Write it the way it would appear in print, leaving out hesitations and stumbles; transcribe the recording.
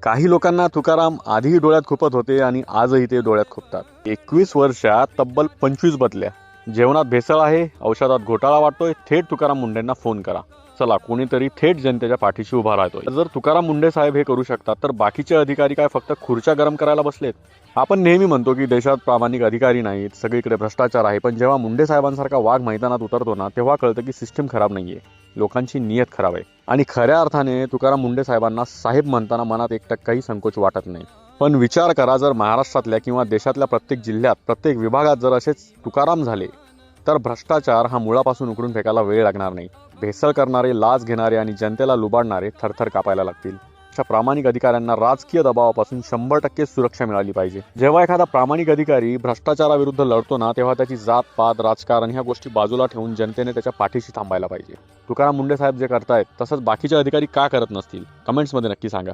काही लोकांना तुकाराम आधीही डोळ्यात खुपत होते आणि आजही ते डोळ्यात खुपतात. 21 वर्षात तब्बल 25 बदल्या. जेवणात भेसळ आहे, औषधात घोटाळा वाटतोय, थेट तुकाराम मुंडेंना फोन करा. चला, कोणीतरी थेट जनतेच्या पाठीशी उभा राहतोय. जर तुकाराम मुंडे साहेब हे करू शकतात तर बाकीचे अधिकारी काय फक्त खुर्च्या गरम करायला बसलेत? आपण नेहमी म्हणतो की देशात प्रामाणिक अधिकारी नाहीत, सगळीकडे भ्रष्टाचार आहे. पण जेव्हा मुंडे साहेबांसारखा वाघ मैदानात उतरतो ना, तेव्हा कळतं की सिस्टीम खराब नाहीये, लोकांची नियत खराब आहे. आणि खऱ्या अर्थाने तुकाराम मुंडे साहेबांना साहेब म्हणताना मनात 1%ही संकोच वाटत नाही. पण विचार करा, जर महाराष्ट्रातल्या किंवा देशातल्या प्रत्येक जिल्ह्यात, प्रत्येक विभागात जर असेच तुकाराम झाले तर भ्रष्टाचार हा मुळापासून उकडून फेकायला वेळ लागणार नाही. भेसळ करणारे, लाच घेणारे आणि जनतेला लुबाडणारे थरथर कापायला लागतील. अशा प्रामाणिक अधिकाऱ्यांना राजकीय दबावापासून 100% सुरक्षा मिळाली पाहिजे. जेव्हा एखादा प्रामाणिक अधिकारी भ्रष्टाचाराविरुद्ध लढतो ना, तेव्हा त्याची जात पात, राजकारण ह्या गोष्टी बाजूला ठेवून जनतेने त्याच्या पाठीशी थांबायला पाहिजे. तुकाराम मुंडे साहेब जे करतायत तसंच बाकीचे अधिकारी का करत नसतील? कमेंट्समध्ये नक्की सांगा.